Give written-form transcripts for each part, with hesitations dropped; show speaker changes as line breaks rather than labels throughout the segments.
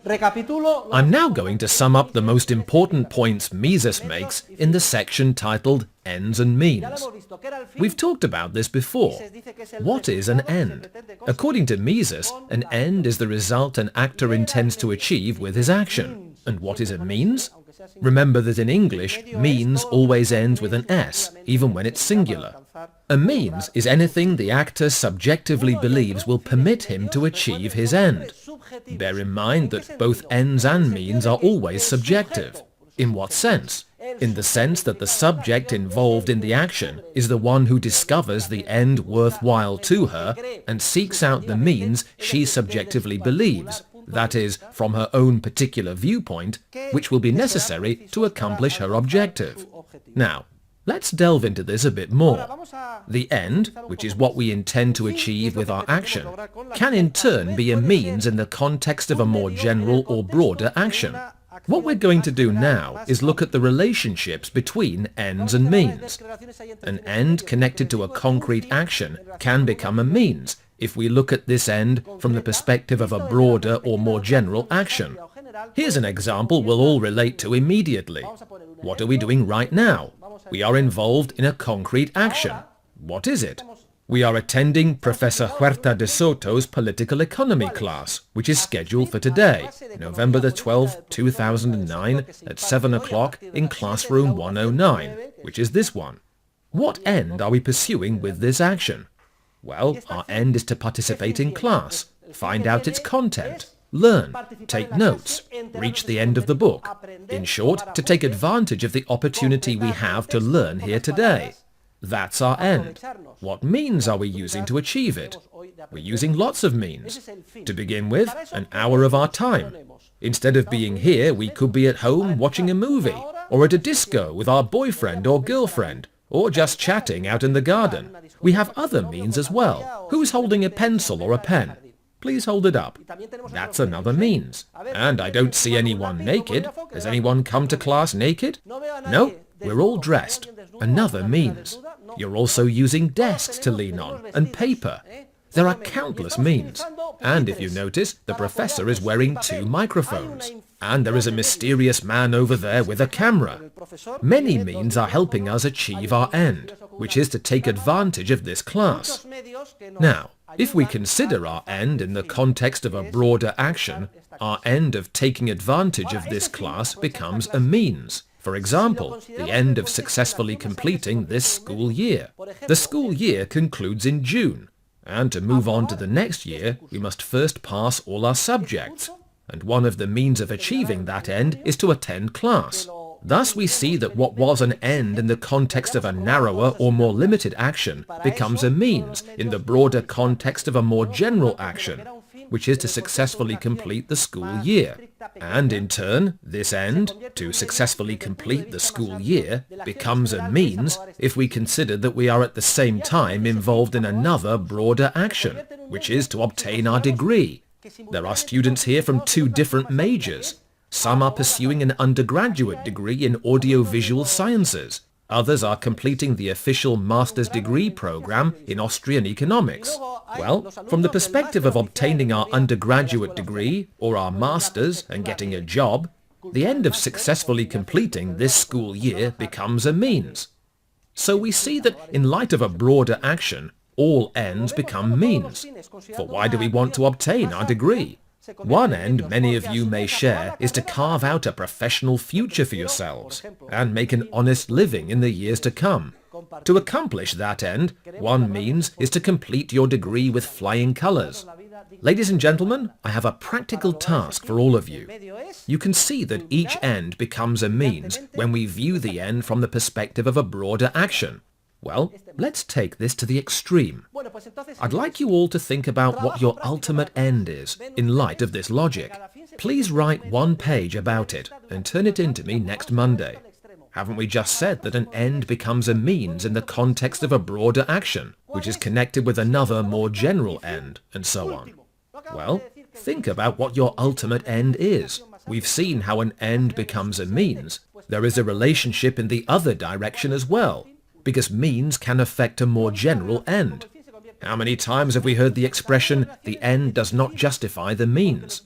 I'm now going to sum up the most important points Mises makes in the section titled Ends and Means. We've talked about this before. What is an end? According to Mises, an end is the result an actor intends to achieve with his action. And what is a means? Remember that in English, means always ends with an S, even when it's singular. A means is anything the actor subjectively believes will permit him to achieve his end. Bear in mind that both ends and means are always subjective. In what sense? In the sense that the subject involved in the action is the one who discovers the end worthwhile to her and seeks out the means she subjectively believes, that is, from her own particular viewpoint, which will be necessary to accomplish her objective. Now, let's delve into this a bit more. The end, which is what we intend to achieve with our action, can in turn be a means in the context of a more general or broader action. What we're going to do now is look at the relationships between ends and means. An end connected to a concrete action can become a means if we look at this end from the perspective of a broader or more general action. Here's an example we'll all relate to immediately. What are we doing right now? We are involved in a concrete action. What is it? We are attending Professor Huerta de Soto's political economy class, which is scheduled for today, November the 12th, 2009, at 7 o'clock in classroom 109, which is this one. What end are we pursuing with this action? Well, our end is to participate in class, find out its content, learn, take notes, reach the end of the book. In short, to take advantage of the opportunity we have to learn here today. That's our end. What means are we using to achieve it? We're using lots of means. To begin with, an hour of our time. Instead of being here, we could be at home watching a movie, or at a disco with our boyfriend or girlfriend, or just chatting out in the garden. We have other means as well. Who's holding a pencil or a pen? Please hold it up. That's another means. And I don't see anyone naked. Has anyone come to class naked? No, we're all dressed. Another means. You're also using desks to lean on, and paper. There are countless means. And if you notice, the professor is wearing 2 microphones. And there is a mysterious man over there with a camera. Many means are helping us achieve our end, which is to take advantage of this class. Now, if we consider our end in the context of a broader action, our end of taking advantage of this class becomes a means. For example, the end of successfully completing this school year. The school year concludes in June, and to move on to the next year, we must first pass all our subjects, and one of the means of achieving that end is to attend class. Thus we see that what was an end in the context of a narrower or more limited action becomes a means in the broader context of a more general action, which is to successfully complete the school year. And in turn, this end, to successfully complete the school year, becomes a means if we consider that we are at the same time involved in another broader action, which is to obtain our degree. There are students here from 2 different majors. Some are pursuing an undergraduate degree in audiovisual sciences. Others are completing the official master's degree program in Austrian economics. Well, from the perspective of obtaining our undergraduate degree or our master's and getting a job, the end of successfully completing this school year becomes a means. So we see that in light of a broader action, all ends become means. For why do we want to obtain our degree? One end many of you may share is to carve out a professional future for yourselves and make an honest living in the years to come. To accomplish that end, one means is to complete your degree with flying colors. Ladies and gentlemen, I have a practical task for all of you. You can see that each end becomes a means when we view the end from the perspective of a broader action. Well, let's take this to the extreme. I'd like you all to think about what your ultimate end is in light of this logic. Please write 1 page about it and turn it in to me next Monday. Haven't we just said that an end becomes a means in the context of a broader action, which is connected with another more general end, and so on? Well, think about what your ultimate end is. We've seen how an end becomes a means. There is a relationship in the other direction as well, because means can affect a more general end. How many times have we heard the expression, the end does not justify the means?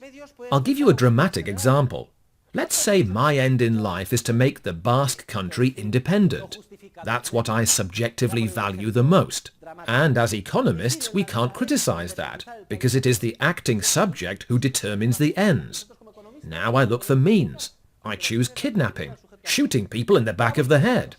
I'll give you a dramatic example. Let's say my end in life is to make the Basque country independent. That's what I subjectively value the most. And as economists, we can't criticize that, because it is the acting subject who determines the ends. Now I look for means. I choose kidnapping, shooting people in the back of the head.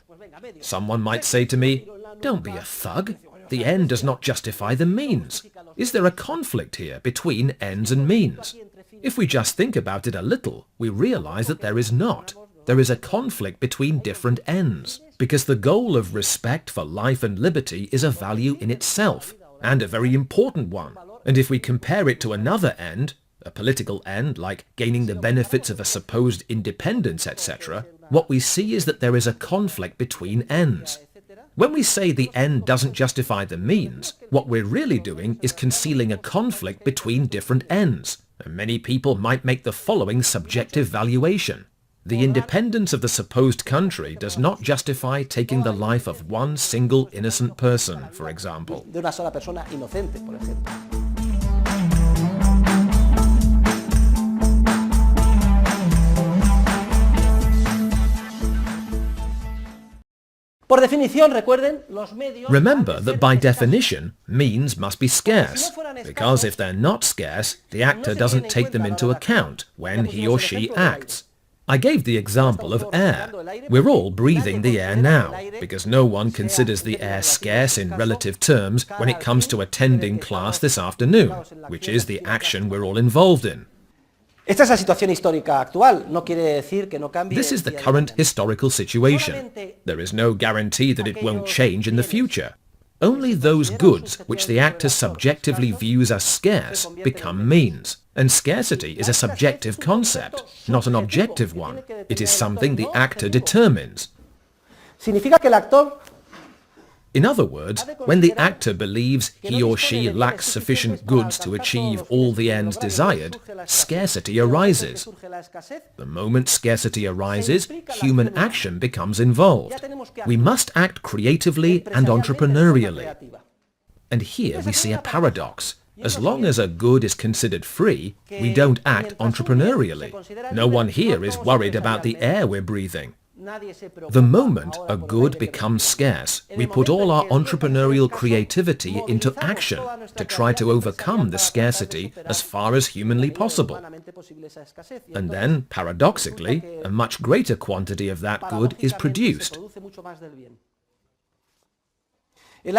Someone might say to me, "Don't be a thug. The end does not justify the means." Is there a conflict here between ends and means? If we just think about it a little, we realize that there is not. There is a conflict between different ends, because the goal of respect for life and liberty is a value in itself, and a very important one. And if we compare it to another end, a political end like gaining the benefits of a supposed independence, etc., what we see is that there is a conflict between ends. When we say the end doesn't justify the means, what we're really doing is concealing a conflict between different ends. And many people might make the following subjective valuation. The independence of the supposed country does not justify taking the life of one single innocent person, for example. Remember that by definition, means must be scarce, because if they're not scarce, the actor doesn't take them into account when he or she acts. I gave the example of air. We're all breathing the air now, because no one considers the air scarce in relative terms when it comes to attending class this afternoon, which is the action we're all involved in. This is the current historical situation. There is no guarantee that it won't change in the future. Only those goods which the actor subjectively views as scarce become means. And scarcity is a subjective concept, not an objective one. It is something the actor determines. In other words, when the actor believes he or she lacks sufficient goods to achieve all the ends desired, scarcity arises. The moment scarcity arises, human action becomes involved. We must act creatively and entrepreneurially. And here we see a paradox. As long as a good is considered free, we don't act entrepreneurially. No one here is worried about the air we're breathing. The moment a good becomes scarce, we put all our entrepreneurial creativity into action to try to overcome the scarcity as far as humanly possible. And then, paradoxically, a much greater quantity of that good is produced. During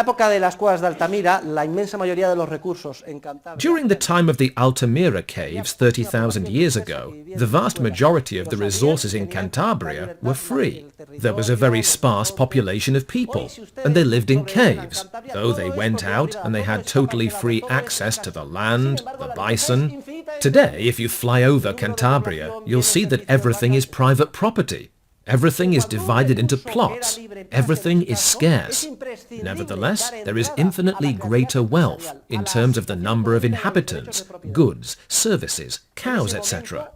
the time of the Altamira caves 30,000 years ago, the vast majority of the resources in Cantabria were free. There was a very sparse population of people, and they lived in caves, though they went out and they had totally free access to the land, the bison. Today, if you fly over Cantabria, you'll see that everything is private property. Everything is divided into plots. Everything is scarce. Nevertheless, there is infinitely greater wealth in terms of the number of inhabitants, goods, services, cows, etc.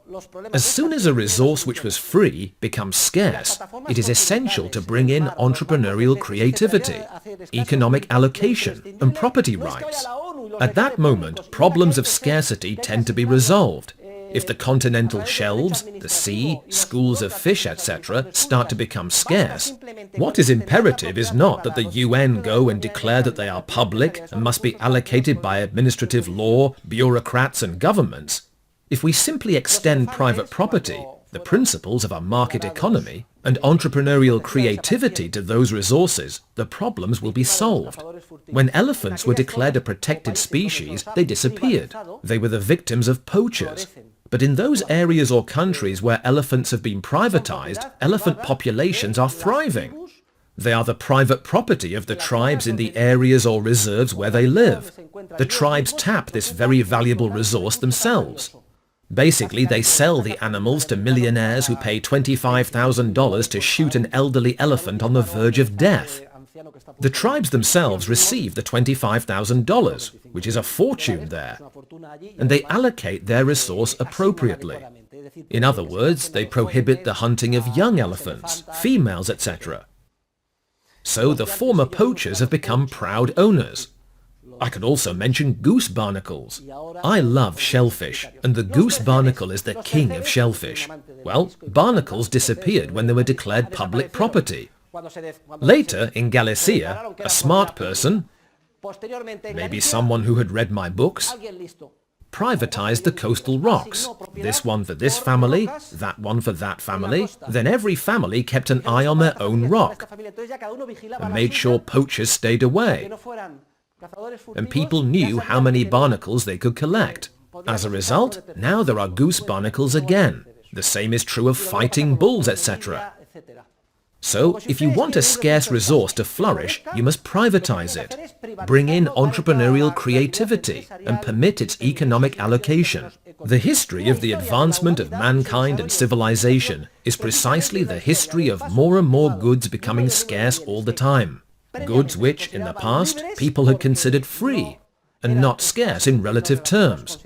As soon as a resource which was free becomes scarce, it is essential to bring in entrepreneurial creativity, economic allocation, and property rights. At that moment, problems of scarcity tend to be resolved. If the continental shelves, the sea, schools of fish, etc. start to become scarce, what is imperative is not that the UN go and declare that they are public and must be allocated by administrative law, bureaucrats and governments. If we simply extend private property, the principles of a market economy, and entrepreneurial creativity to those resources, the problems will be solved. When elephants were declared a protected species, they disappeared. They were the victims of poachers. But in those areas or countries where elephants have been privatized, elephant populations are thriving. They are the private property of the tribes in the areas or reserves where they live. The tribes tap this very valuable resource themselves. Basically, they sell the animals to millionaires who pay $25,000 to shoot an elderly elephant on the verge of death. The tribes themselves receive the $25,000, which is a fortune there, and they allocate their resource appropriately. In other words, they prohibit the hunting of young elephants, females, etc. So the former poachers have become proud owners. I could also mention goose barnacles. I love shellfish, and the goose barnacle is the king of shellfish. Well, barnacles disappeared when they were declared public property. Later, in Galicia, a smart person, maybe someone who had read my books, privatized the coastal rocks. This one for this family, that one for that family. Then every family kept an eye on their own rock and made sure poachers stayed away. And people knew how many barnacles they could collect. As a result, now there are goose barnacles again. The same is true of fighting bulls, etc. So, if you want a scarce resource to flourish, you must privatize it. Bring in entrepreneurial creativity and permit its economic allocation. The history of the advancement of mankind and civilization is precisely the history of more and more goods becoming scarce all the time. Goods which, in the past, people had considered free and not scarce in relative terms.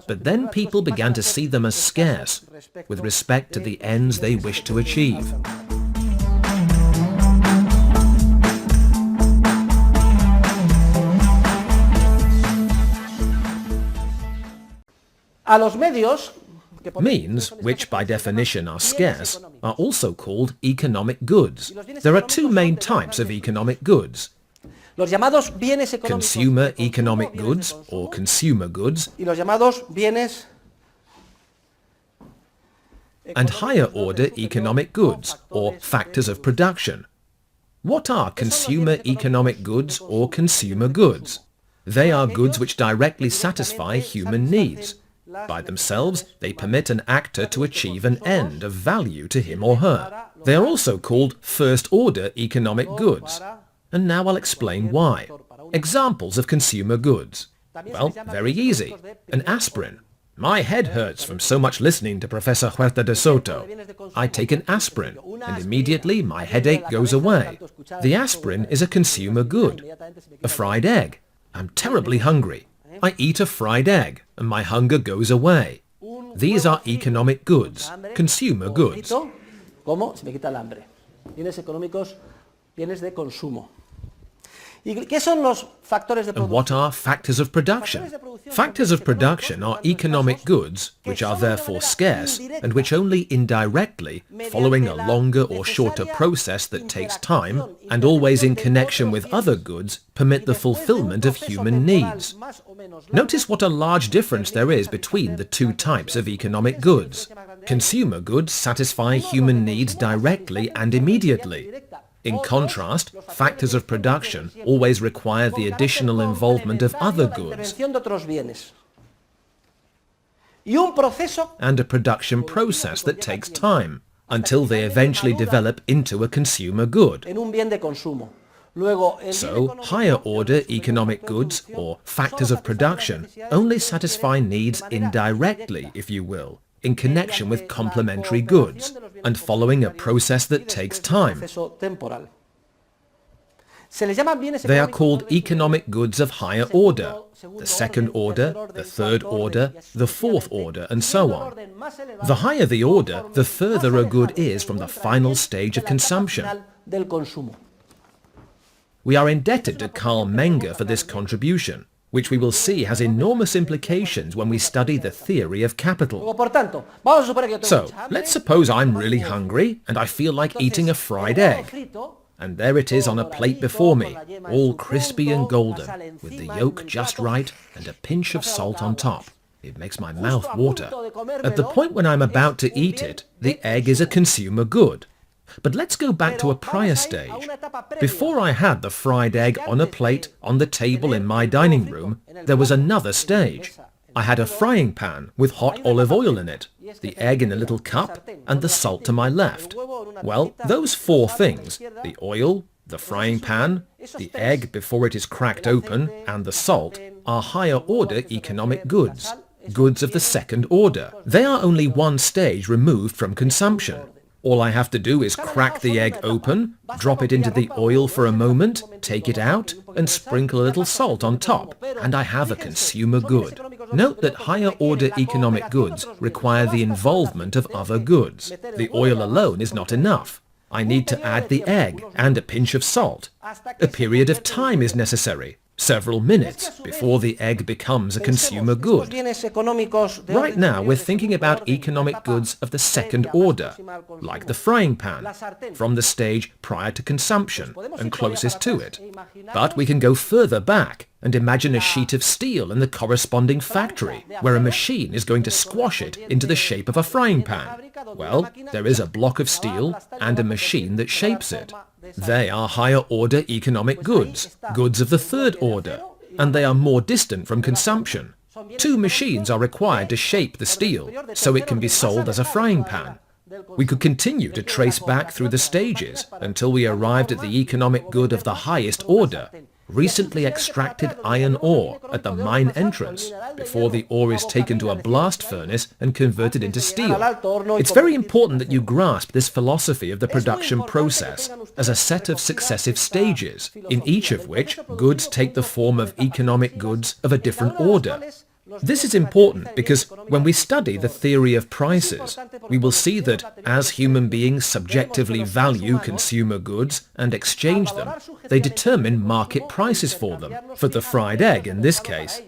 But then people began to see them as scarce with respect to the ends they wished to achieve. Means, which by definition are scarce, are also called economic goods. There are two main types of economic goods: consumer economic goods, or consumer goods, and higher order economic goods, or factors of production. What are consumer economic goods or consumer goods? They are goods which directly satisfy human needs. By themselves, they permit an actor to achieve an end of value to him or her. They are also called first-order economic goods. And now I'll explain why. Examples of consumer goods. Well, very easy. An aspirin. My head hurts from so much listening to Professor Huerta de Soto. I take an aspirin, and immediately my headache goes away. The aspirin is a consumer good. A fried egg. I'm terribly hungry. I eat a fried egg, and my hunger goes away. These are economic goods, consumer goods. And what are factors of production? Factors of production are economic goods which are therefore scarce and which only indirectly, following a longer or shorter process that takes time and always in connection with other goods, permit the fulfillment of human needs. Notice what a large difference there is between the two types of economic goods. Consumer goods satisfy human needs directly and immediately. In contrast, factors of production always require the additional involvement of other goods and a production process that takes time until they eventually develop into a consumer good. So, higher-order economic goods, or factors of production, only satisfy needs indirectly, if you will, in connection with complementary goods, and following a process that takes time. They are called economic goods of higher order, the second order, the third order, the fourth order, and so on. The higher the order, the further a good is from the final stage of consumption. We are indebted to Carl Menger for this contribution, which we will see has enormous implications when we study the theory of capital. So, let's suppose I'm really hungry and I feel like eating a fried egg. And there it is on a plate before me, all crispy and golden, with the yolk just right and a pinch of salt on top. It makes my mouth water. At the point when I'm about to eat it, the egg is a consumer good. But let's go back to a prior stage. Before I had the fried egg on a plate on the table in my dining room, there was another stage. I had a frying pan with hot olive oil in it, the egg in a little cup, and the salt to my left. Well, those four things, the oil, the frying pan, the egg before it is cracked open, and the salt, are higher order economic goods, goods of the second order. They are only one stage removed from consumption. All I have to do is crack the egg open, drop it into the oil for a moment, take it out, and sprinkle a little salt on top, and I have a consumer good. Note that higher order economic goods require the involvement of other goods. The oil alone is not enough. I need to add the egg and a pinch of salt. A period of time is necessary. several minutes before the egg becomes a consumer good. Right now, we're thinking about economic goods of the second order, like the frying pan, from the stage prior to consumption and closest to it. But we can go further back and imagine a sheet of steel in the corresponding factory, where a machine is going to squash it into the shape of a frying pan. Well, there is a block of steel and a machine that shapes it. They are higher order economic goods, goods of the third order, and they are more distant from consumption. Two machines are required to shape the steel, so it can be sold as a frying pan. We could continue to trace back through the stages until we arrived at the economic good of the highest order, recently extracted iron ore at the mine entrance before the ore is taken to a blast furnace and converted into steel. It's very important that you grasp this philosophy of the production process as a set of successive stages, in each of which goods take the form of economic goods of a different order. This is important because when we study the theory of prices, we will see that as human beings subjectively value consumer goods and exchange them, they determine market prices for them, for the fried egg in this case.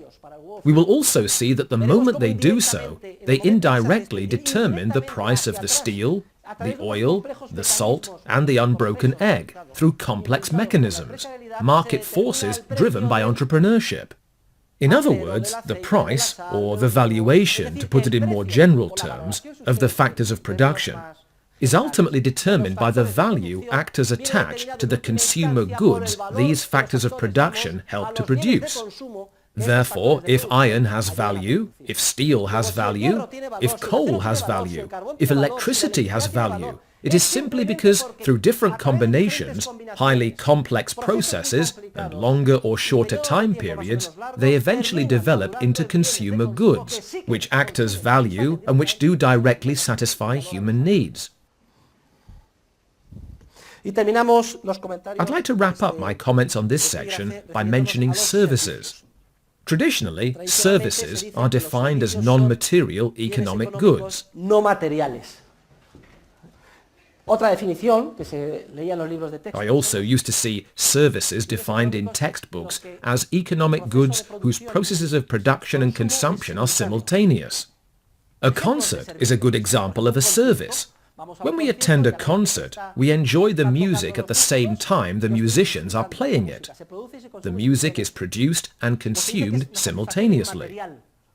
We will also see that the moment they do so, they indirectly determine the price of the steel, the oil, the salt, and the unbroken egg through complex mechanisms, market forces driven by entrepreneurship. In other words, the price, or the valuation, to put it in more general terms, of the factors of production is ultimately determined by the value actors attach to the consumer goods these factors of production help to produce. Therefore, if iron has value, if steel has value, if coal has value, if electricity has value, it is simply because, through different combinations, highly complex processes, and longer or shorter time periods, they eventually develop into consumer goods, which actors value and which do directly satisfy human needs. I'd like to wrap up my comments on this section by mentioning services. Traditionally, services are defined as non-material economic goods. I also used to see services defined in textbooks as economic goods whose processes of production and consumption are simultaneous. A concert is a good example of a service. When we attend a concert, we enjoy the music at the same time the musicians are playing it. The music is produced and consumed simultaneously.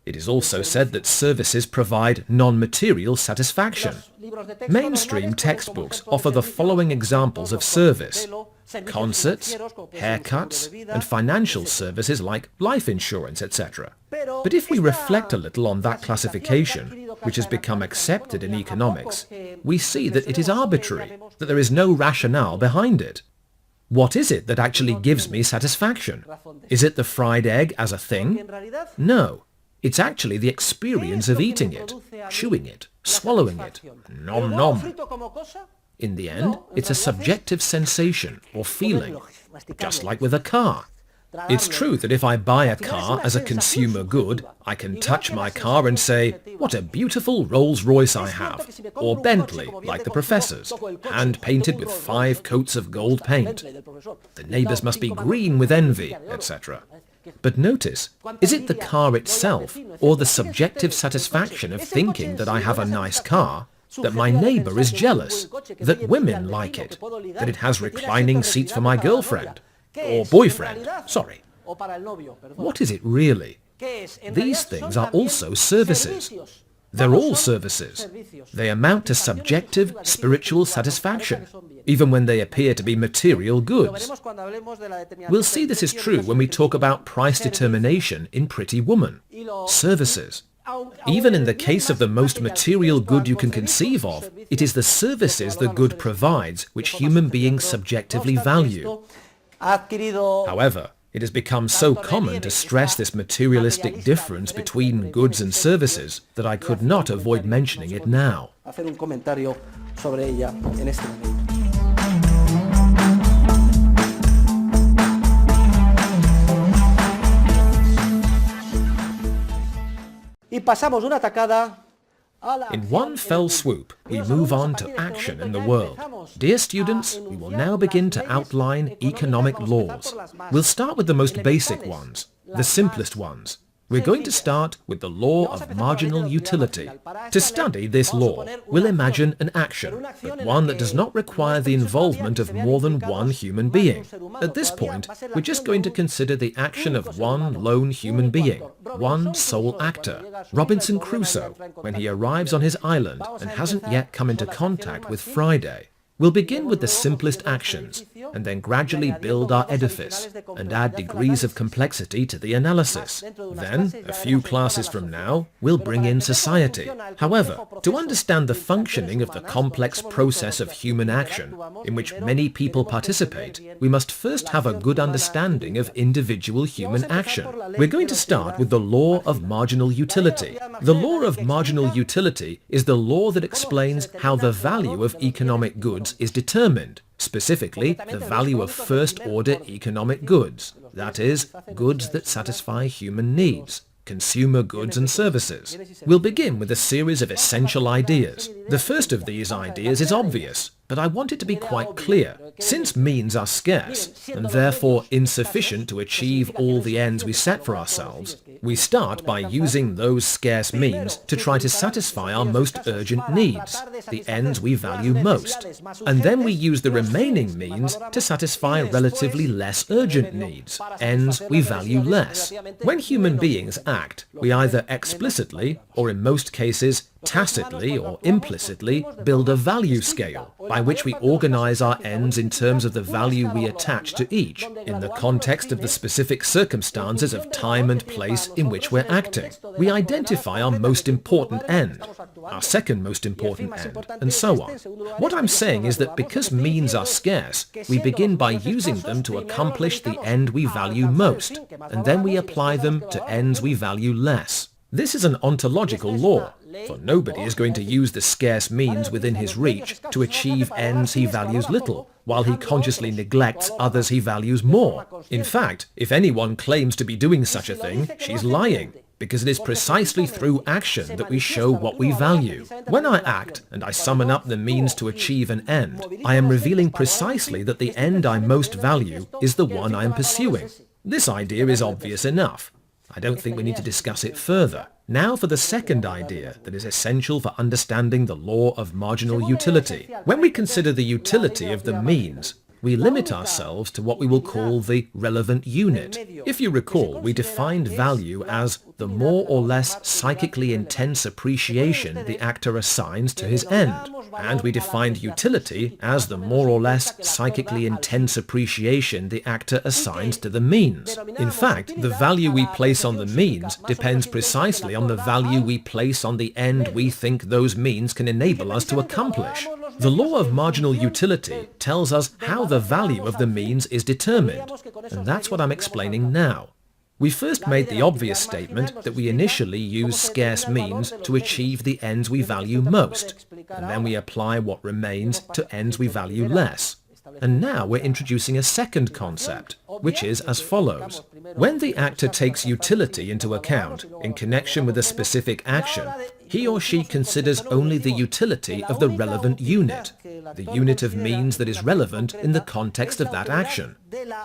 It is also said that services provide non-material satisfaction. Mainstream textbooks offer the following examples of service: concerts, haircuts, and financial services like life insurance, etc. But if we reflect a little on that classification, which has become accepted in economics, we see that it is arbitrary, that there is no rationale behind it. What is it that actually gives me satisfaction? Is it the fried egg as a thing? No. It's actually the experience of eating it, chewing it, swallowing it. Nom nom. In the end, it's a subjective sensation or feeling, just like with a car. It's true that if I buy a car as a consumer good, I can touch my car and say, "What a beautiful Rolls-Royce I have," or Bentley, like the professors, hand-painted with 5 coats of gold paint. The neighbours must be green with envy, etc. But notice, is it the car itself or the subjective satisfaction of thinking that I have a nice car, that my neighbour is jealous, that women like it, that it has reclining seats for my girlfriend, or boyfriend, sorry. What is it really? These things are also services. They're all services. They amount to subjective, spiritual satisfaction, even when they appear to be material goods. We'll see this is true when we talk about price determination in Pretty Woman. Services. Even in the case of the most material good you can conceive of, it is the services the good provides which human beings subjectively value. However, it has become so common to stress this materialistic difference between goods and services that I could not avoid mentioning it now. In one fell swoop, we move on to action in the world. Dear students, we will now begin to outline economic laws. We'll start with the most basic ones, the simplest ones. We're going to start with the law of marginal utility. To study this law, we'll imagine an action, but one that does not require the involvement of more than one human being. At this point, we're just going to consider the action of one lone human being, one sole actor, Robinson Crusoe, when he arrives on his island and hasn't yet come into contact with Friday. We'll begin with the simplest actions, and then gradually build our edifice, and add degrees of complexity to the analysis. Then, a few classes from now, we'll bring in society. However, to understand the functioning of the complex process of human action, in which many people participate, we must first have a good understanding of individual human action. We're going to start with the law of marginal utility. The law of marginal utility is the law that explains how the value of economic goods is determined, specifically the value of first-order economic goods, that is, goods that satisfy human needs, consumer goods and services. We'll begin with a series of essential ideas. The first of these ideas is obvious, but I want it to be quite clear. Since means are scarce, and therefore insufficient to achieve all the ends we set for ourselves, we start by using those scarce means to try to satisfy our most urgent needs, the ends we value most, and then we use the remaining means to satisfy relatively less urgent needs, ends we value less. When human beings act, we either explicitly, or in most cases, tacitly or implicitly build a value scale by which we organize our ends in terms of the value we attach to each in the context of the specific circumstances of time and place in which we're acting. We identify our most important end, our second most important end, and so on. What I'm saying is that because means are scarce, we begin by using them to accomplish the end we value most, and then we apply them to ends we value less. This is an ontological law, for nobody is going to use the scarce means within his reach to achieve ends he values little, while he consciously neglects others he values more. In fact, if anyone claims to be doing such a thing, she's lying, because it is precisely through action that we show what we value. When I act and I summon up the means to achieve an end, I am revealing precisely that the end I most value is the one I am pursuing. This idea is obvious enough. I don't think we need to discuss it further. Now for the second idea that is essential for understanding the law of marginal utility. When we consider the utility of the means, we limit ourselves to what we will call the relevant unit. If you recall, we defined value as the more or less psychically intense appreciation the actor assigns to his end, and we defined utility as the more or less psychically intense appreciation the actor assigns to the means. In fact, the value we place on the means depends precisely on the value we place on the end we think those means can enable us to accomplish. The law of marginal utility tells us how the value of the means is determined, and that's what I'm explaining now. We first made the obvious statement that we initially use scarce means to achieve the ends we value most, and then we apply what remains to ends we value less. And now we're introducing a second concept, which is as follows. When the actor takes utility into account in connection with a specific action, he or she considers only the utility of the relevant unit, the unit of means that is relevant in the context of that action.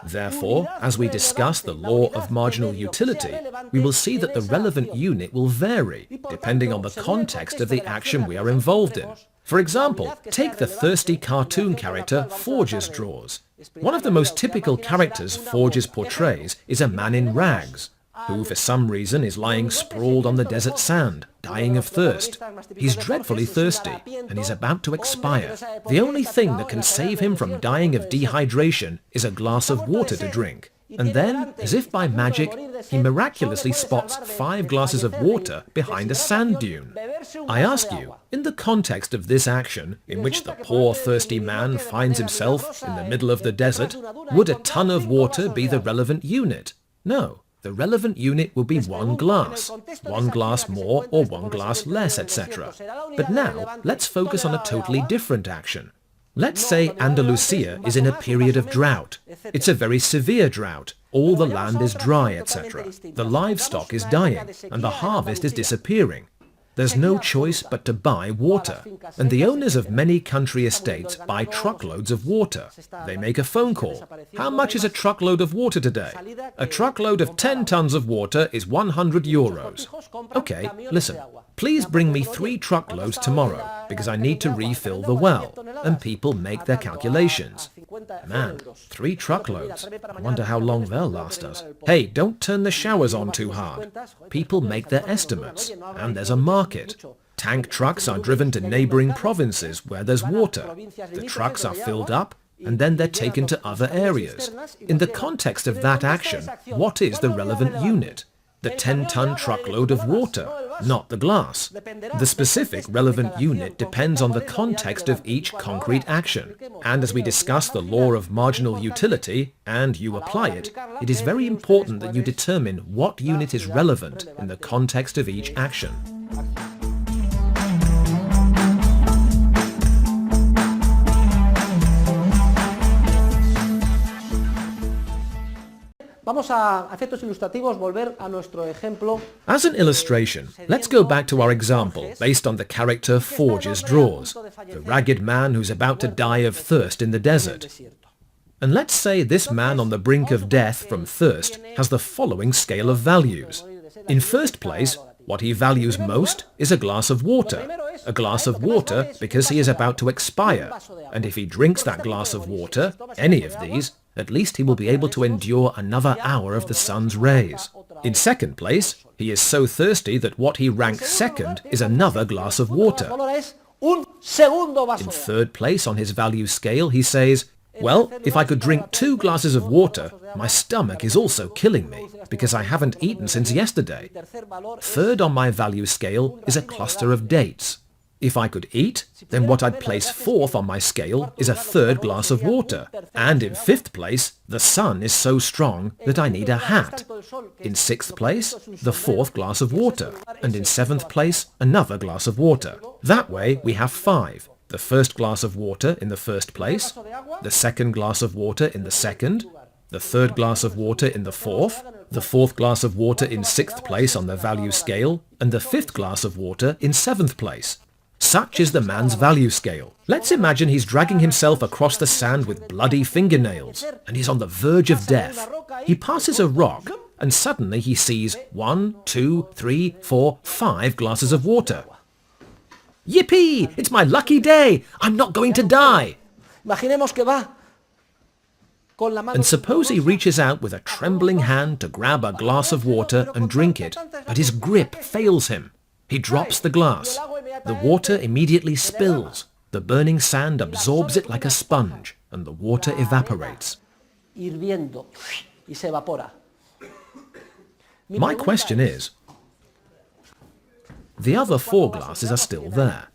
Therefore, as we discuss the law of marginal utility, we will see that the relevant unit will vary depending on the context of the action we are involved in. For example, take the thirsty cartoon character Forges draws. One of the most typical characters Forges portrays is a man in rags, who for some reason is lying sprawled on the desert sand, dying of thirst. He's dreadfully thirsty, and he's about to expire. The only thing that can save him from dying of dehydration is a glass of water to drink. And then, as if by magic, he miraculously spots 5 glasses of water behind a sand dune. I ask you, in the context of this action, in which the poor thirsty man finds himself in the middle of the desert, would a ton of water be the relevant unit? No. The relevant unit will be 1 glass more or 1 glass less, etc. But now, let's focus on a totally different action. Let's say Andalusia is in a period of drought. It's a very severe drought. All the land is dry, etc. The livestock is dying, and the harvest is disappearing. there's no choice but to buy water. And the owners of many country estates buy truckloads of water. They make a phone call. How much is a truckload of water today? A truckload of 10 tons of water is 100 euros. Okay, listen. Please bring me 3 truckloads tomorrow, because I need to refill the well. And people make their calculations. Man, 3 truckloads. I wonder how long they'll last us. Hey, don't turn the showers on too hard. People make their estimates, and there's a market. Tank trucks are driven to neighboring provinces where there's water. The trucks are filled up, and then they're taken to other areas. In the context of that action, what is the relevant unit? The 10-ton truckload of water, not the glass. The specific relevant unit depends on the context of each concrete action. And as we discuss the law of marginal utility, and you apply it, it is very important that you determine what unit is relevant in the context of each action. As an illustration, let's go back to our example based on the character Forges draws, the ragged man who's about to die of thirst in the desert. And let's say this man on the brink of death from thirst has the following scale of values. In first place, what he values most is a glass of water. A glass of water because he is about to expire, and if he drinks that glass of water, any of these, at least he will be able to endure another hour of the sun's rays. In second place, he is so thirsty that what he ranks second is another glass of water. In third place on his value scale, he says, well, if I could drink 2 glasses of water, my stomach is also killing me, because I haven't eaten since yesterday. Third on my value scale is a cluster of dates. If I could eat, then what I'd place fourth on my scale is a 3rd glass of water. And in 5th place, the sun is so strong that I need a hat. In 6th place, the 4th glass of water. And in 7th place, another glass of water. That way we have 5. The 1st glass of water in the 1st place, the 2nd glass of water in the 2nd, the 3rd glass of water in the 4th, the 4th glass of water in 6th place on the value scale, and the 5th glass of water in 7th place. Such is the man's value scale. Let's imagine he's dragging himself across the sand with bloody fingernails, and he's on the verge of death. He passes a rock, and suddenly he sees 1, 2, 3, 4, 5 glasses of water. Yippee! It's my lucky day! I'm not going to die! And suppose he reaches out with a trembling hand to grab a glass of water and drink it, but his grip fails him. He drops the glass. The water immediately spills. The burning sand absorbs it like a sponge, and the water evaporates. My question is, the other 4 glasses are still there.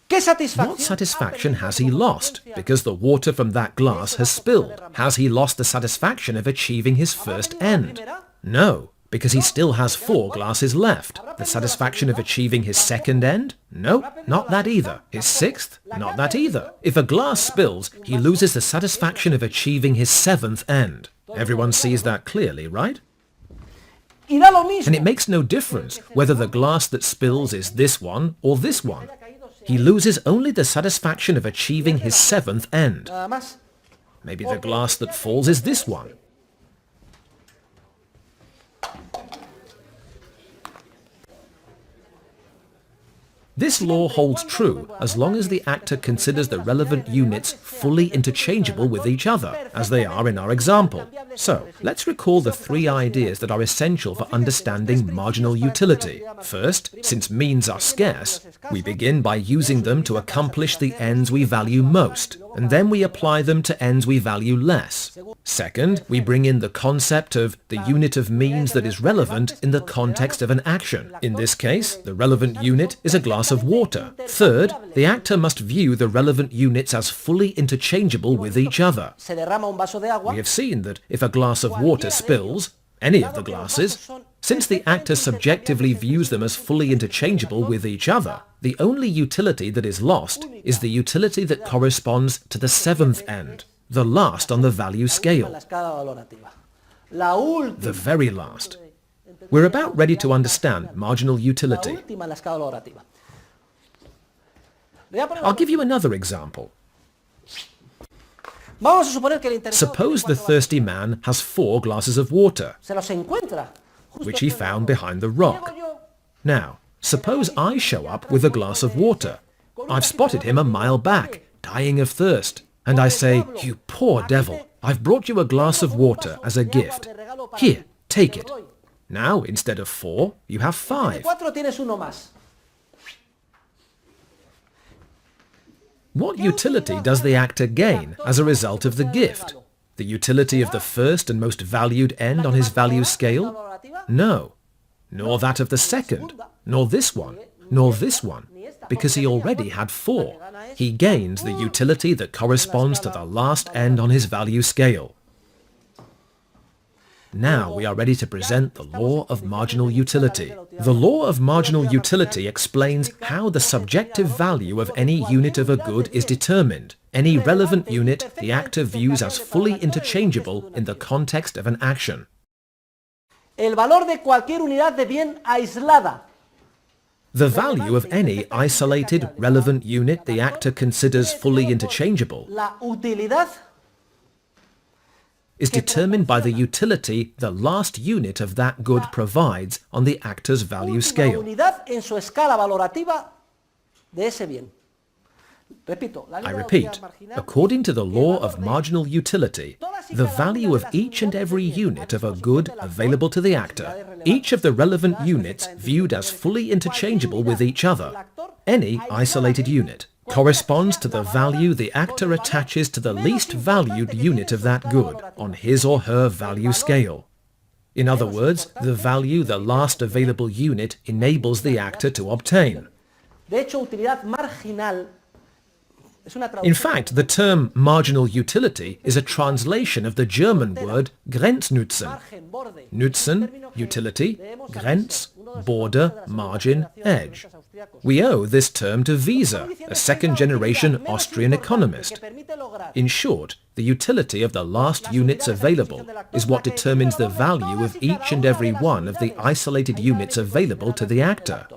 What satisfaction has he lost because the water from that glass has spilled? Has he lost the satisfaction of achieving his first end? No, because he still has 4 glasses left. The satisfaction of achieving his second end? No, not that either. His 6th? Not that either. If a glass spills, he loses the satisfaction of achieving his 7th end. Everyone sees that clearly, right? And it makes no difference whether the glass that spills is this one or this one. He loses only the satisfaction of achieving his 7th end. Maybe the glass that falls is this one. This law holds true as long as the actor considers the relevant units fully interchangeable with each other, as they are in our example. So, let's recall the 3 ideas that are essential for understanding marginal utility. First, since means are scarce, we begin by using them to accomplish the ends we value most, and then we apply them to ends we value less. Second, we bring in the concept of the unit of means that is relevant in the context of an action. In this case, the relevant unit is a glass of water. Third, the actor must view the relevant units as fully interchangeable with each other. We have seen that if a glass of water spills, any of the glasses, since the actor subjectively views them as fully interchangeable with each other, the only utility that is lost is the utility that corresponds to the 7th end, the last on the value scale. The very last. We're about ready to understand marginal utility. I'll give you another example. Suppose the thirsty man has 4 glasses of water, which he found behind the rock. Now, suppose I show up with a glass of water. I've spotted him a mile back, dying of thirst, and I say, "You poor devil, I've brought you a glass of water as a gift. Here, take it." Now, instead of 4, you have 5. What utility does the actor gain as a result of the gift? The utility of the first and most valued end on his value scale? No. Nor that of the second, nor this one, nor this one, because he already had 4. He gains the utility that corresponds to the last end on his value scale. Now we are ready to present the law of marginal utility. The law of marginal utility explains how the subjective value of any unit of a good is determined. Any relevant unit the actor views as fully interchangeable in the context of an action.
El valor de cualquier unidad de bien aislada.
The value of any isolated, relevant unit the actor considers fully interchangeable
La utilidad
is determined by the utility the last unit of that good provides on the actor's value scale.
unidad en su escala valorativa de ese bien. Repito,
I repeat, according to the law of marginal utility, the value of each and every unit of a good available to the actor, each of the relevant units viewed as fully interchangeable with each other, any isolated unit, corresponds to the value the actor attaches to the least valued unit of that good on his or her value scale. In other words, the value the last available unit enables the actor to obtain.
De hecho, utilidad marginal.
In fact, the term marginal utility is a translation of the German word Grenznutzen. Nutzen, utility, Grenz, border, margin, edge. We owe this term to Wieser, a second-generation Austrian economist. In short, the utility of the last units available is what determines the value of each and every one of the isolated units available to the actor.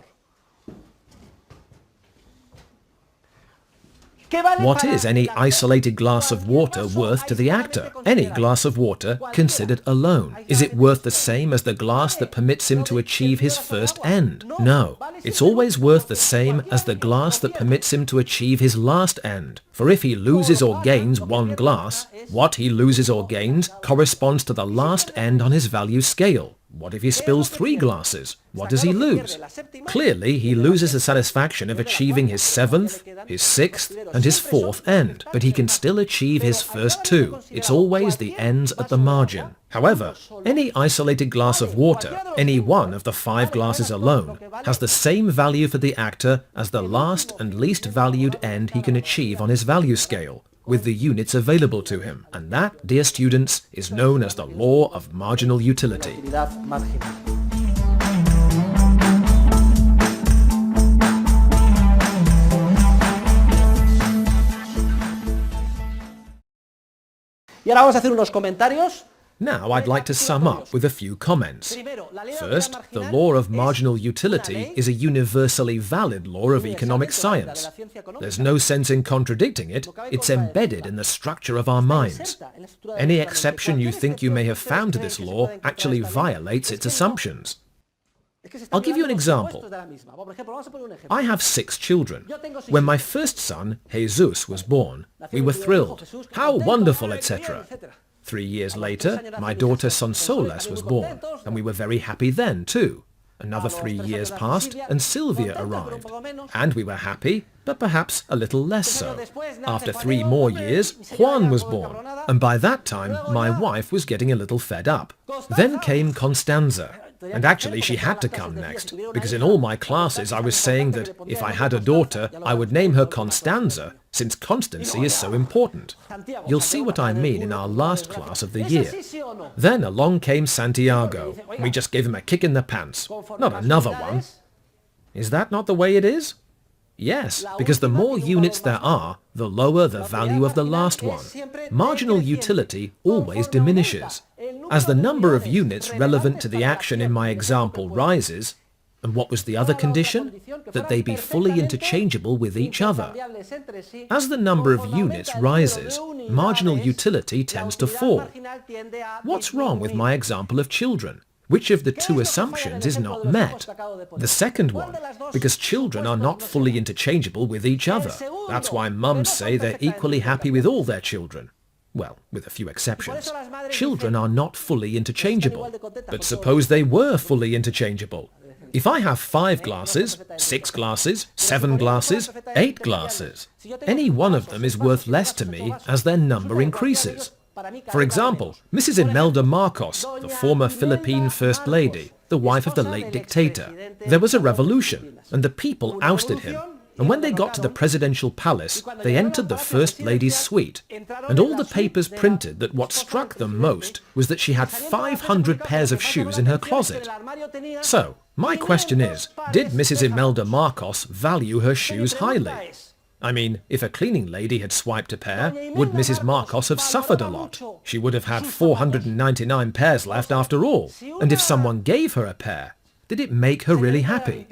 What is any isolated glass of water worth to the actor? Any glass of water considered alone. Is it worth the same as the glass that permits him to achieve his first end? No. It's always worth the same as the glass that permits him to achieve his last end. For if he loses or gains 1 glass, what he loses or gains corresponds to the last end on his value scale. What if he spills 3 glasses? What does he lose? Clearly, he loses the satisfaction of achieving his 7th, his 6th, and his 4th end, but he can still achieve his first 2. It's always the ends at the margin. However, any isolated glass of water, any one of the 5 glasses alone, has the same value for the actor as the last and least valued end he can achieve on his value scale, with the units available to him. And that, dear students, is known as the law of marginal utility.
Y ahora vamos a hacer unos comentarios.
Now I'd like to sum up with a few comments. First, the law of marginal utility is a universally valid law of economic science. There's no sense in contradicting it, it's embedded in the structure of our minds. Any exception you think you may have found to this law actually violates its assumptions. I'll give you an example. I have 6 children. When my first son, Jesus, was born, we were thrilled. How wonderful, etc. 3 years later, my daughter Sonsoles was born, and we were very happy then too. Another 3 years passed, and Sylvia arrived. And we were happy, but perhaps a little less so. After 3 more years, Juan was born, and by that time, my wife was getting a little fed up. Then came Constanza. And actually she had to come next, because in all my classes I was saying that if I had a daughter, I would name her Constanza, since constancy is so important. You'll see what I mean in our last class of the year. Then along came Santiago. We just gave him a kick in the pants. Not another one. Is that not the way it is? Yes, because the more units there are, the lower the value of the last one. Marginal utility always diminishes. As the number of units relevant to the action in my example rises, and what was the other condition? That they be fully interchangeable with each other. As the number of units rises, marginal utility tends to fall. What's wrong with my example of children? Which of the two assumptions is not met? The second one, because children are not fully interchangeable with each other. That's why mums say they're equally happy with all their children. Well, with a few exceptions. Children are not fully interchangeable. But suppose they were fully interchangeable. If I have 5 glasses, 6 glasses, 7 glasses, 8 glasses, any one of them is worth less to me as their number increases. For example, Mrs. Imelda Marcos, the former Philippine First Lady, the wife of the late dictator. There was a revolution, and the people ousted him. And when they got to the presidential palace, they entered the First Lady's suite. And all the papers printed that what struck them most was that she had 500 pairs of shoes in her closet. So, my question is, did Mrs. Imelda Marcos value her shoes highly? I mean, if a cleaning lady had swiped a pair, would Mrs. Marcos have suffered a lot? She would have had 499 pairs left after all. And if someone gave her a pair, did it make her really happy?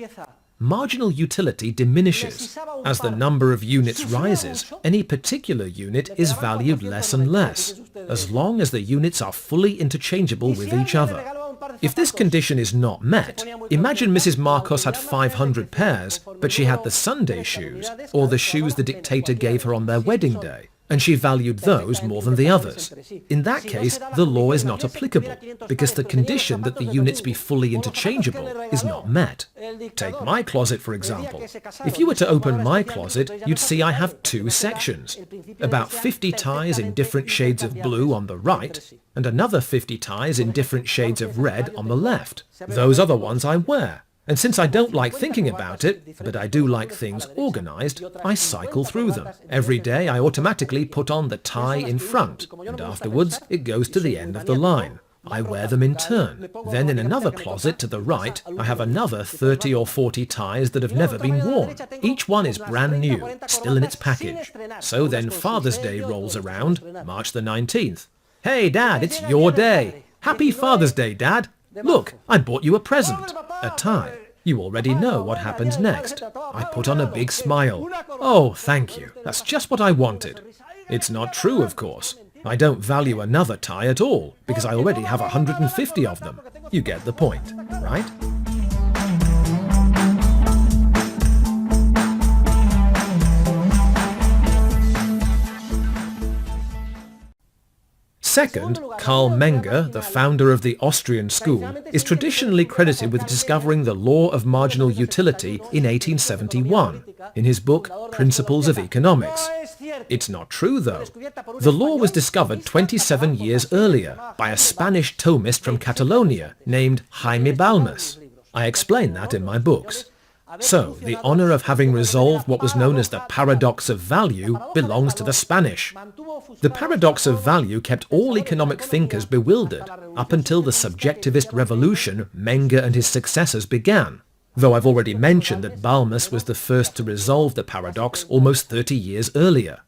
Marginal utility diminishes. As the number of units rises, any particular unit is valued less and less, as long as the units are fully interchangeable with each other. If this condition is not met, imagine Mrs. Marcos had 500 pairs, but she had the Sunday shoes, or the shoes the dictator gave her on their wedding day, and she valued those more than the others. In that case, the law is not applicable, because the condition that the units be fully interchangeable is not met. Take my closet, for example. If you were to open my closet, you'd see I have 2 sections. About 50 ties in different shades of blue on the right, and another 50 ties in different shades of red on the left. Those are the ones I wear. And since I don't like thinking about it, but I do like things organized, I cycle through them. Every day I automatically put on the tie in front, and afterwards it goes to the end of the line. I wear them in turn. Then in another closet to the right, I have another 30 or 40 ties that have never been worn. Each one is brand new, still in its package. So then Father's Day rolls around, March the 19th. Hey Dad, it's your day. Happy Father's Day, Dad. Look, I bought you a present. A tie. You already know what happens next. I put on a big smile. Oh, thank you. That's just what I wanted. It's not true, of course. I don't value another tie at all, because I already have 150 of them. You get the point, right? Second, Karl Menger, the founder of the Austrian school, is traditionally credited with discovering the law of marginal utility in 1871 in his book Principles of Economics. It's not true, though. The law was discovered 27 years earlier by a Spanish Thomist from Catalonia named Jaime Balmes. I explain that in my books. So, the honor of having resolved what was known as the paradox of value belongs to the Spanish. The paradox of value kept all economic thinkers bewildered up until the subjectivist revolution Menger and his successors began, though I've already mentioned that Balmes was the first to resolve the paradox almost 30 years earlier.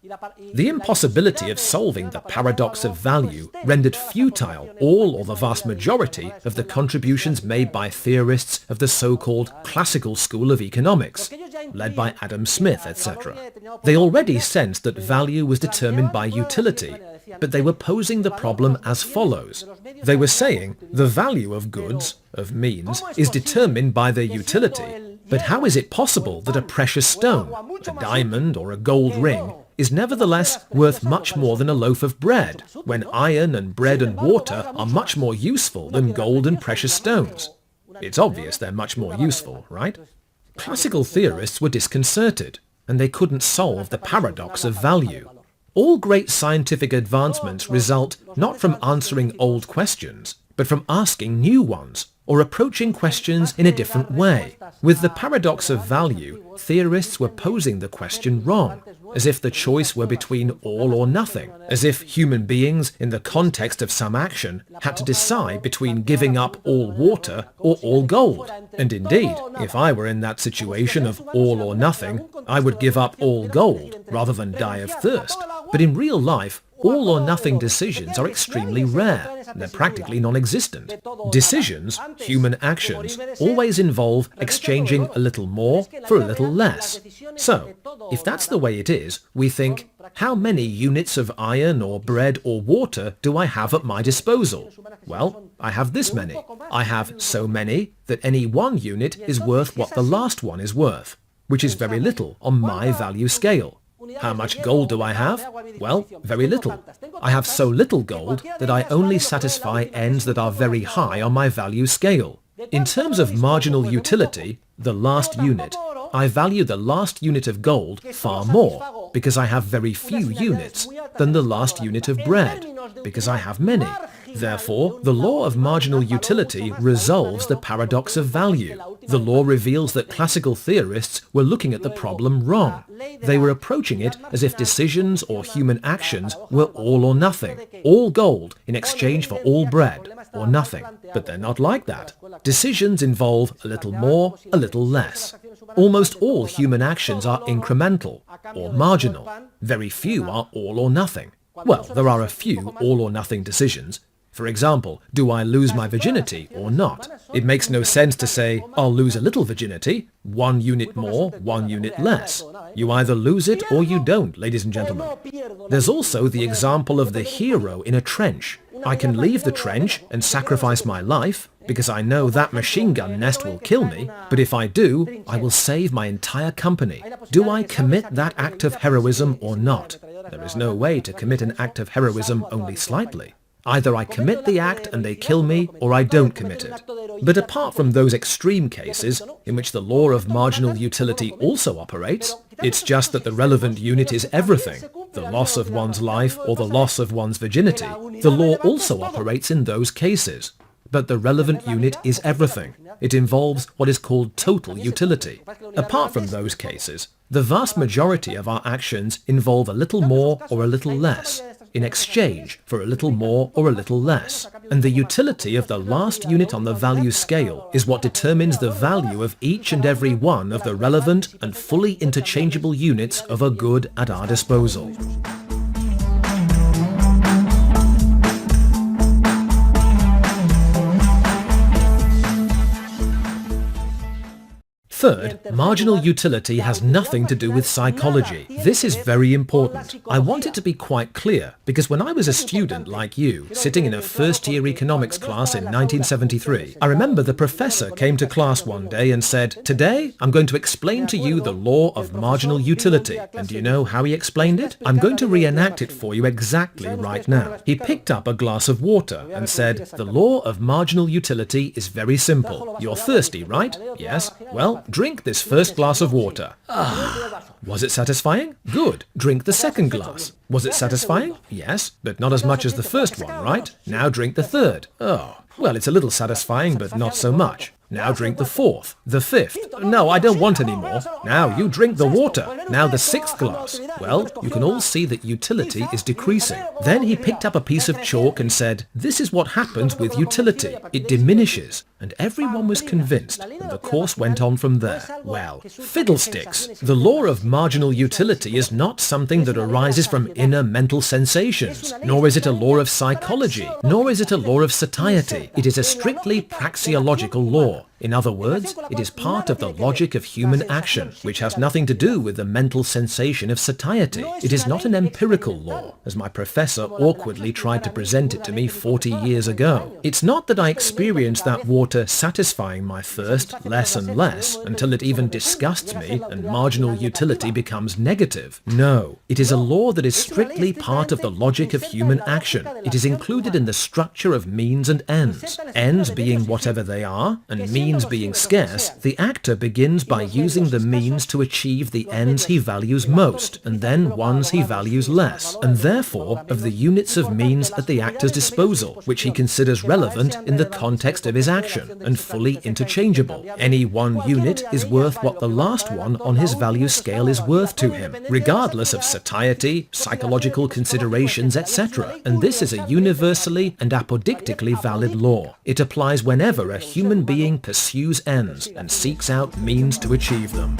The impossibility of solving the paradox of value rendered futile all or the vast majority of the contributions made by theorists of the so-called classical school of economics, led by Adam Smith, etc. They already sensed that value was determined by utility, but they were posing the problem as follows. They were saying the value of goods, of means, is determined by their utility, but how is it possible that a precious stone, a diamond or a gold ring, is nevertheless worth much more than a loaf of bread, when iron and bread and water are much more useful than gold and precious stones? It's obvious they're much more useful, right? Classical theorists were disconcerted, and they couldn't solve the paradox of value. All great scientific advancements result not from answering old questions, but from asking new ones, or approaching questions in a different way. With the paradox of value, theorists were posing the question wrong, as if the choice were between all or nothing, as if human beings, in the context of some action, had to decide between giving up all water or all gold. And indeed, if I were in that situation of all or nothing, I would give up all gold rather than die of thirst. But in real life, all or nothing decisions are extremely rare. They're practically non-existent. Decisions, human actions, always involve exchanging a little more for a little less. So, if that's the way it is, we think, how many units of iron or bread or water do I have at my disposal? Well, I have this many. I have so many that any one unit is worth what the last one is worth, which is very little on my value scale. How much gold do I have? Well, very little. I have so little gold that I only satisfy ends that are very high on my value scale. In terms of marginal utility, the last unit, I value the last unit of gold far more, because I have very few units, than the last unit of bread, because I have many. Therefore, the law of marginal utility resolves the paradox of value. The law reveals that classical theorists were looking at the problem wrong. They were approaching it as if decisions or human actions were all or nothing, all gold in exchange for all bread, or nothing. But they're not like that. Decisions involve a little more, a little less. Almost all human actions are incremental, or marginal. Very few are all or nothing. Well, there are a few all or nothing decisions. For example, do I lose my virginity or not? It makes no sense to say, I'll lose a little virginity, 1 unit more, 1 unit less. You either lose it or you don't, ladies and gentlemen. There's also the example of the hero in a trench. I can leave the trench and sacrifice my life, because I know that machine gun nest will kill me, but if I do, I will save my entire company. Do I commit that act of heroism or not? There is no way to commit an act of heroism only slightly. Either I commit the act and they kill me, or I don't commit it. But apart from those extreme cases, in which the law of marginal utility also operates, it's just that the relevant unit is everything, the loss of one's life or the loss of one's virginity. The law also operates in those cases. But the relevant unit is everything. It involves what is called total utility. Apart from those cases, the vast majority of our actions involve a little more or a little less, in exchange for a little more or a little less. And the utility of the last unit on the value scale is what determines the value of each and every one of the relevant and fully interchangeable units of a good at our disposal. Third, marginal utility has nothing to do with psychology. This is very important. I want it to be quite clear, because when I was a student like you, sitting in a first-year economics class in 1973, I remember the professor came to class one day and said, "Today, I'm going to explain to you the law of marginal utility." And do you know how he explained it? I'm going to reenact it for you exactly right now. He picked up a glass of water and said, "The law of marginal utility is very simple. You're thirsty, right? Yes? Well, drink this first glass of water." Was it satisfying? Good. Drink the second glass. Was it satisfying? Yes, but not as much as the first one, right? Now drink the third. Oh, well, it's a little satisfying, but not so much. Now drink the fourth, the fifth. No, I don't want any more. Now you drink the water. Now the sixth glass. Well, you can all see that utility is decreasing. Then he picked up a piece of chalk and said, "This is what happens with utility. It diminishes." And everyone was convinced, and the course went on from there. Well, fiddlesticks! The law of marginal utility is not something that arises from inner mental sensations, nor is it a law of psychology, nor is it a law of satiety. It is a strictly praxeological law. In other words, it is part of the logic of human action, which has nothing to do with the mental sensation of satiety. It is not an empirical law, as my professor awkwardly tried to present it to me 40 years ago. It's not that I experience that water satisfying my thirst less and less until it even disgusts me and marginal utility becomes negative. No, it is a law that is strictly part of the logic of human action. It is included in the structure of means and ends. Ends being whatever they are, and means means being scarce, the actor begins by using the means to achieve the ends he values most, and then ones he values less, and therefore of the units of means at the actor's disposal, which he considers relevant in the context of his action, and fully interchangeable. Any one unit is worth what the last one on his value scale is worth to him, regardless of satiety, psychological considerations, etc. And this is a universally and apodictically valid law. It applies whenever a human being pursues ends and seeks out means to achieve them.